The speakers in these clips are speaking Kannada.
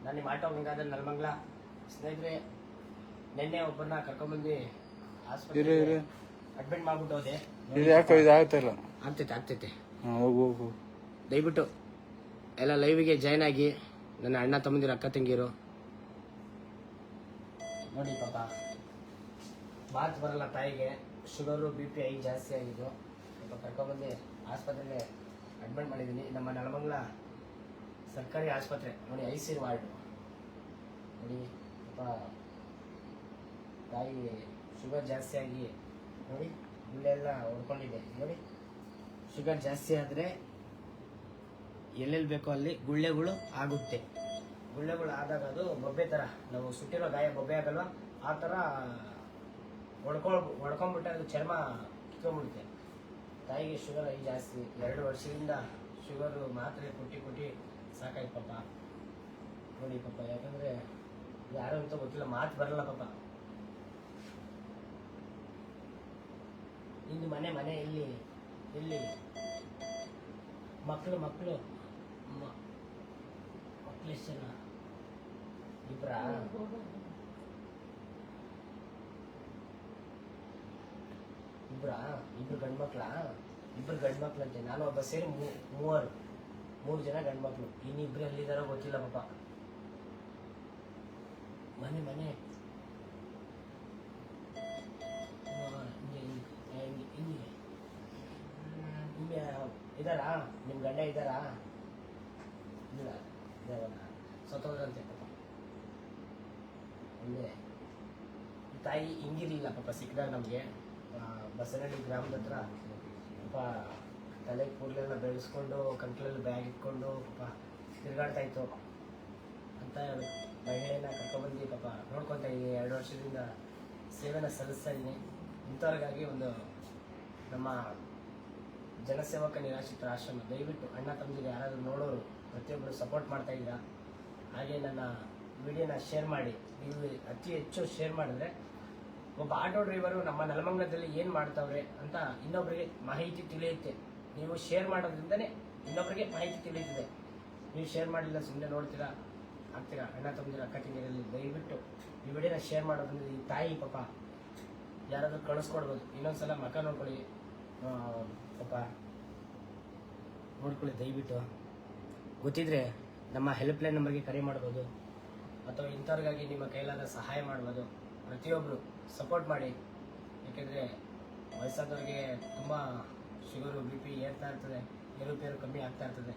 ನಾನು ನಿಮ್ಮ ಆಟೋ ಗಂಗಾಧರ್ ನೆಲಮಂಗಲ. ಸ್ನೇಹಿತರೆ, ನಿನ್ನೆ ಒಬ್ಬರನ್ನ ಕರ್ಕೊಂಡ್ಬಂದು ಆಸ್ಪತ್ರೆಗೆ ಅಡ್ಮಿಟ್ ಮಾಡ್ಬಿಟ್ಟು ಹೋದೆ. ಯಾಕೋ ಇದಾಗ್ತಿಲ್ಲ. ಆಗ್ತೈತೆ ಹೋಗು. ದಯವಿಟ್ಟು ಎಲ್ಲ ಲೈವ್ಗೆ ಜಾಯ್ನ್ ಆಗಿ. ನನ್ನ ಅಣ್ಣ ತಮ್ಮಂದಿರ ಅಕ್ಕ ತಂಗಿರು ನೋಡಿ ಪಾಪ ಮಾತು ಬರಲ್ಲ ತಾಯಿಗೆ. ಶುಗರು BP ಐ ಜಾಸ್ತಿ ಆಗಿದ್ದು. ಸ್ವಲ್ಪ ಕರ್ಕೊಂಡ್ಬಂದು ಆಸ್ಪತ್ರೆಗೆ ಅಡ್ಮಿಟ್ ಮಾಡಿದ್ದೀನಿ. ನಮ್ಮ ನೆಲಮಂಗಲ ಸರ್ಕಾರಿ ಆಸ್ಪತ್ರೆ ನೋಡಿ, IC ವಾರ್ಡ್ ನೋಡಿ. ಪಾಪ ತಾಯಿ ಶುಗರ್ ಜಾಸ್ತಿ ಆಗಿ ನೋಡಿ ಗುಳ್ಳೆಲ್ಲ ಹೊಡ್ಕೊಂಡಿದೆ ನೋಡಿ. ಶುಗರ್ ಜಾಸ್ತಿ ಆದರೆ ಎಲ್ಲೆಲ್ಲಿ ಬೇಕೋ ಅಲ್ಲಿ ಗುಳ್ಳೆಗಳು ಆಗುತ್ತೆ. ಗುಳ್ಳೆಗಳು ಆದಾಗ ಅದು ಬೊಬ್ಬೆ ಥರ, ನಾವು ಸುಟ್ಟಿರೋ ಗಾಯ ಬೊಬ್ಬೆ ಆಗಲ್ವ, ಆ ಥರ ಹೊಡ್ಕೊಂಡ್ಬಿಟ್ರೆ ಅದು ಚರ್ಮ ಕಿತ್ಕೊಂಡ್ಬಿಡುತ್ತೆ. ತಾಯಿಗೆ ಶುಗರ್ ಐ ಜಾಸ್ತಿ. 2 ವರ್ಷದಿಂದ ಶುಗರು ಮಾತ್ರೆ ಕೊಟ್ಟು ಸಾಕಾಯ್ತು ಪಾಪ ನೋಡಿ ಪಾಪ. ಯಾಕಂದರೆ ಯಾರು ಅಂತ ಗೊತ್ತಿಲ್ಲ, ಮಾತು ಬರಲ್ಲ ಪಾಪ. ಇಂದು ಮನೆ ಎಲ್ಲಿ ಮಕ್ಕಳು ಎಷ್ಟು ಜನ? ಇಬ್ರು ಗಂಡ್ಮಕ್ಳಂತೆ. ನಾನು ಒಬ್ಬ ಸೇರಿ 3 ಜನ ಗಂಡ್ಮಕ್ಳು. ಇನ್ನಿಬ್ರು ಎಲ್ಲಿದ್ದಾರೋ ಗೊತ್ತಿಲ್ಲ ಪಾಪ. ಮನೆ ಇದ್ದಾರಾ? ನಿಮ್ಮ ಗಂಡ ಇದ್ದಾರಾ? ಇಲ್ಲ, ಸತ್ತೋದ್ರಂತೆ ಪಾಪ. ಒಳ್ಳೆ ತಾಯಿ ಹಿಂಗಿರಲಿಲ್ಲ ಪಾಪ. ಸಿಕ್ಕಿದಾಗ ನಮಗೆ ಬಸನಹಳ್ಳಿ ಗ್ರಾಮದ ಹತ್ರ ಪಾಪ ತಲೆ ಕೂದಲೆಲ್ಲ ಬೆಳೆಸ್ಕೊಂಡು ಕಂಟ್ಲಲ್ಲಿ ಬ್ಯಾಗ್ ಇಟ್ಕೊಂಡು ಪಾಪ ತಿರುಗಾಡ್ತಾ ಇತ್ತು ಅಂತ ಮಹಿಳೆಯನ್ನ ಕರ್ಕೊಂಡ್ಬಂದು ಪಾಪ ನೋಡ್ಕೊತಾ ಇದ್ದೀನಿ. 2 ವರ್ಷದಿಂದ ಸೇವೆನ ಸಲ್ಲಿಸ್ತಾ ಇದ್ದೀನಿ. ಇಂಥವ್ರಿಗಾಗಿ ಒಂದು ನಮ್ಮ ಜನಸೇವಕ ನಿರಾಶ್ರಿತರ ಆಶ್ರಮ. ದಯವಿಟ್ಟು ಅಣ್ಣ ತಮ್ಮದಿರು ಯಾರಾದರೂ ನೋಡೋರು ಪ್ರತಿಯೊಬ್ಬರು ಸಪೋರ್ಟ್ ಮಾಡ್ತಾ ಇದ್ದೀರಾ. ಹಾಗೆ ನನ್ನ ವಿಡಿಯೋನ ಶೇರ್ ಮಾಡಿ. ನೀವು ಅತಿ ಹೆಚ್ಚು ಶೇರ್ ಮಾಡಿದ್ರೆ ಒಬ್ಬ ಆಟೋ ಡ್ರೈವರು ನಮ್ಮ ನೆಲಮಂಗಲದಲ್ಲಿ ಏನು ಮಾಡ್ತಾವ್ರೆ ಅಂತ ಇನ್ನೊಬ್ಬರಿಗೆ ಮಾಹಿತಿ ತಿಳಿಯುತ್ತೆ. ನೀವು ಶೇರ್ ಮಾಡೋದ್ರಿಂದನೇ ಇನ್ನೊಬ್ಬರಿಗೆ ಮಾಹಿತಿ ತಿಳಿಯುತ್ತದೆ. ನೀವು ಶೇರ್ ಮಾಡಿಲ್ಲ, ಸುಮ್ಮನೆ ನೋಡ್ತೀರಾ ಆಗ್ತೀರಾ. ಅಣ್ಣ ತಮ್ಮದಿರ ಅಕ್ಕ ತಂಗಿರಲ್ಲಿ ದಯವಿಟ್ಟು ಈ ವಿಡಿಯೋನ ಶೇರ್ ಮಾಡೋದ್ರಿಂದ ಈ ತಾಯಿ ಪಾಪ ಯಾರಾದರೂ ಕಳಿಸ್ಕೊಡ್ಬೋದು. ಇನ್ನೊಂದ್ಸಲ ಮಕ್ಕ ನೋಡ್ಕೊಳ್ಳಿ ಪಾಪ, ನೋಡ್ಕೊಳ್ಳಿ ದಯವಿಟ್ಟು. ಗೊತ್ತಿದ್ರೆ ನಮ್ಮ ಹೆಲ್ಪ್ಲೈನ್ ನಂಬರ್ಗೆ ಕರೆ ಮಾಡ್ಬೋದು, ಅಥವಾ ಇಂಥವ್ರಿಗಾಗಿ ನಿಮ್ಮ ಕೈಲಾದ ಸಹಾಯ ಮಾಡ್ಬೋದು. ಪ್ರತಿಯೊಬ್ಬರು ಸಪೋರ್ಟ್ ಮಾಡಿ. ಯಾಕೆಂದರೆ ವಯಸ್ಸಾದವ್ರಿಗೆ ತುಂಬ ಶುಗರು BP ಏರ್ತಾ ಇರ್ತದೆ, ಏರುಪೇರು ಕಮ್ಮಿ ಆಗ್ತಾ ಇರ್ತದೆ.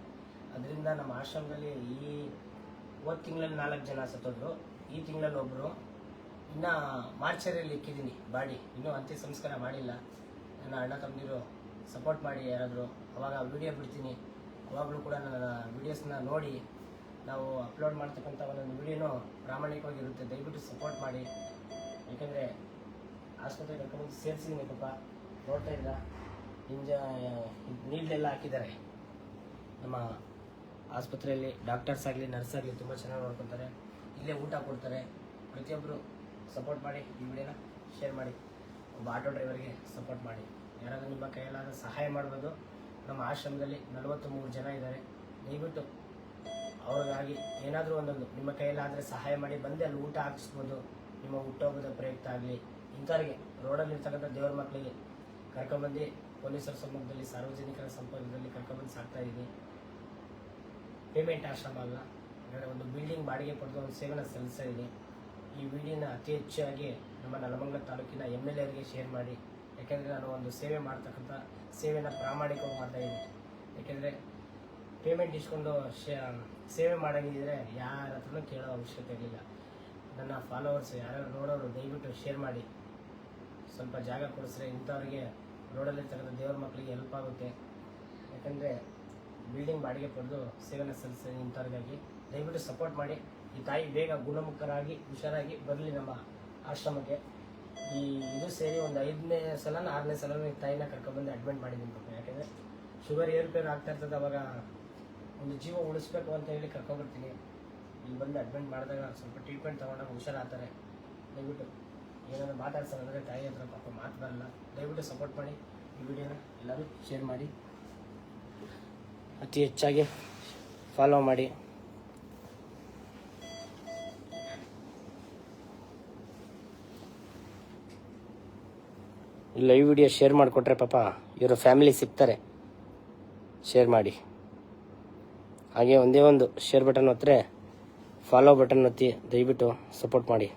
ಅದರಿಂದ ನಮ್ಮ ಆಶ್ರಮದಲ್ಲಿ ಹೋದ ತಿಂಗಳಲ್ಲಿ 4 ಜನ ಸತ್ತೋದ್ರು. ಈ ತಿಂಗಳಲ್ಲಿ ಒಬ್ಬರು. ಇನ್ನು ಮಾರ್ಚರಿಯಲ್ಲಿ ಇಕ್ಕಿದ್ದೀನಿ ಬಾಡಿ. ಇನ್ನೂ ಅಂತ್ಯ ಸಂಸ್ಕಾರ ಮಾಡಿಲ್ಲ. ನನ್ನ ಅಣ್ಣ ತಮ್ಮದಿರು ಸಪೋರ್ಟ್ ಮಾಡಿ. ಯಾರಾದರೂ ಅವಾಗ ವಿಡಿಯೋ ಬಿಡ್ತೀನಿ, ಅವಾಗಲೂ ಕೂಡ ನನ್ನ ವೀಡಿಯೋಸ್ನ ನೋಡಿ. ನಾವು ಅಪ್ಲೋಡ್ ಮಾಡ್ತಕ್ಕಂಥ ಒಂದೊಂದು ವಿಡಿಯೋನೂ ಪ್ರಾಮಾಣಿಕವಾಗಿರುತ್ತೆ. ದಯವಿಟ್ಟು ಸಪೋರ್ಟ್ ಮಾಡಿ. ಯಾಕೆಂದರೆ ಆಸ್ಪತ್ರೆಗೆ ಕರ್ಕೊಂಡು ಸೇರಿಸಿದ್ದೀನಿ ಪಾಪ. ನೋಡ್ತಾ ಇಲ್ಲ, ನೀಡ್ಲೆಲ್ಲ ಹಾಕಿದ್ದಾರೆ. ನಮ್ಮ ಆಸ್ಪತ್ರೆಯಲ್ಲಿ ಡಾಕ್ಟರ್ಸ್ ಆಗಲಿ ನರ್ಸ್ ಆಗಲಿ ತುಂಬ ಚೆನ್ನಾಗಿ ನೋಡ್ಕೊತಾರೆ. ಇಲ್ಲೇ ಊಟ ಕೊಡ್ತಾರೆ. ಪ್ರತಿಯೊಬ್ಬರು ಸಪೋರ್ಟ್ ಮಾಡಿ. ಈ ವಿಡಿಯೋನ ಶೇರ್ ಮಾಡಿ. ಒಬ್ಬ ಆಟೋ ಡ್ರೈವರ್ಗೆ ಸಪೋರ್ಟ್ ಮಾಡಿ. ಯಾರಾದರೂ ನಿಮ್ಮ ಕೈಯಲ್ಲಾದ ಸಹಾಯ ಮಾಡ್ಬೋದು. ನಮ್ಮ ಆಶ್ರಮದಲ್ಲಿ 43 ಜನ ಇದ್ದಾರೆ. ದಯವಿಟ್ಟು ಅವ್ರಿಗಾಗಿ ಏನಾದರೂ ಒಂದೊಂದು ನಿಮ್ಮ ಕೈಯಲ್ಲಾದರೆ ಸಹಾಯ ಮಾಡಿ. ಬಂದು ಅಲ್ಲಿ ಊಟ ಹಾಕಿಸ್ಬೋದು. ನಿಮ್ಮ ಹುಟ್ಟುಹಬ್ಬದ ಪ್ರಯುಕ್ತ ಆಗಲಿ ಇಂಥವ್ರಿಗೆ ರೋಡಲ್ಲಿರ್ತಕ್ಕಂಥ ದೇವ್ರ ಮಕ್ಕಳಿಗೆ ಕರ್ಕೊಂಬಂದು ಪೊಲೀಸರ ಸಮ್ಮುಖದಲ್ಲಿ ಸಾರ್ವಜನಿಕರ ಸಂಪರ್ಕದಲ್ಲಿ ಕರ್ಕೊಂಬಂದು ಸಾಕ್ತಾ ಇದ್ದೀನಿ. ಪೇಮೆಂಟ್ ಆಶ್ರಮ ಅಲ್ಲ, ಒಂದು ಬಿಲ್ಡಿಂಗ್ ಬಾಡಿಗೆ ಪಡೆದು ಒಂದು ಸೇವೆನ ಸಲ್ಲಿಸ್ತಾ ಇದ್ದೀನಿ. ಈ ವಿಡಿಯೋನ ಅತಿ ಹೆಚ್ಚಾಗಿ ನಮ್ಮ ನೆಲಮಂಗಲ ತಾಲೂಕಿನ MLAರಿಗೆ ಶೇರ್ ಮಾಡಿ. ಯಾಕೆಂದರೆ ನಾನು ಒಂದು ಸೇವೆ ಮಾಡ್ತಕ್ಕಂಥ ಸೇವೆನ ಪ್ರಾಮಾಣಿಕವಾಗಿ ಮಾಡ್ತಾಯಿದ್ದೀನಿ. ಯಾಕೆಂದರೆ ಪೇಮೆಂಟ್ ಇಸ್ಕೊಂಡು ಸೇವೆ ಮಾಡೋಂಗಿದ್ರೆ ಯಾರ ಹತ್ರನೂ ಕೇಳೋ ಅವಶ್ಯಕತೆ ಇರಲಿಲ್ಲ. ನನ್ನ ಫಾಲೋವರ್ಸ್ ಯಾರ್ಯಾರು ನೋಡೋರು ದಯವಿಟ್ಟು ಶೇರ್ ಮಾಡಿ. ಸ್ವಲ್ಪ ಜಾಗ ಕೊಡಿಸ್ರೆ ಇಂಥವ್ರಿಗೆ ರೋಡಲ್ಲಿರ್ತಕ್ಕಂಥ ದೇವ್ರ ಮಕ್ಕಳಿಗೆ ಹೆಲ್ಪ್ ಆಗುತ್ತೆ. ಯಾಕಂದರೆ ಬಿಲ್ಡಿಂಗ್ ಬಾಡಿಗೆ ಪಡೆದು ಸೇವೆನ ಸಲ್ಲಿಸ್ತೀನಿ ಇಂಥವ್ರಿಗಾಗಿ. ದಯವಿಟ್ಟು ಸಪೋರ್ಟ್ ಮಾಡಿ. ಈ ತಾಯಿ ಬೇಗ ಗುಣಮುಖರಾಗಿ ಹುಷಾರಾಗಿ ಬರಲಿ ನಮ್ಮ ಆಶ್ರಮಕ್ಕೆ. ಇದು ಸೇರಿ ಒಂದು 5ನೇ ಸಲ 6ನೇ ಸಲ ಈ ತಾಯಿನ ಕರ್ಕೊಬಂದು ಅಡ್ಮಿಟ್ ಮಾಡಿದ್ದೀನಿ ಪಾಪ. ಯಾಕೆಂದರೆ ಶುಗರ್ ಏರುಪೇರು ಆಗ್ತಾ ಇರ್ತದೆ. ಅವಾಗ ಒಂದು ಜೀವ ಉಳಿಸ್ಬೇಕು ಅಂತ ಹೇಳಿ ಕರ್ಕೊಂಡ್ಬರ್ತೀನಿ. ಇಲ್ಲಿ ಬಂದು ಅಡ್ಮಿಟ್ ಮಾಡಿದಾಗ ಸ್ವಲ್ಪ ಟ್ರೀಟ್ಮೆಂಟ್ ತೊಗೊಂಡಾಗ ಹುಷಾರಾಗ್ತಾರೆ. ದಯವಿಟ್ಟು ಏನಾದರೂ ಮಾತಾಡ್ಸೋದಂದರೆ ತಾಯಿ ಹತ್ರ ಪಾಪ ಮಾತು ಬರಲ್ಲ. ದಯವಿಟ್ಟು ಸಪೋರ್ಟ್ ಮಾಡಿ. ಈ ವಿಡಿಯೋನ ಎಲ್ಲರೂ ಶೇರ್ ಮಾಡಿ, ಅತಿ ಹೆಚ್ಚಾಗಿ ಫಾಲೋ ಮಾಡಿ. ಈ ಲೈವ್ ವಿಡಿಯೋ ಶೇರ್ ಮಾಡಿಕೊಟ್ರೆ ಪಾಪ ಇವರು ಫ್ಯಾಮಿಲಿ ಸಿಗ್ತಾರೆ. ಶೇರ್ ಮಾಡಿ. ಹಾಗೆ ಒಂದೇ ಒಂದು ಶೇರ್ ಬಟನ್ ಒತ್ತರೆ ಫಾಲೋ ಬಟನ್ ಒತ್ತಿ ದಯವಿಟ್ಟು ಸಪೋರ್ಟ್ ಮಾಡಿ.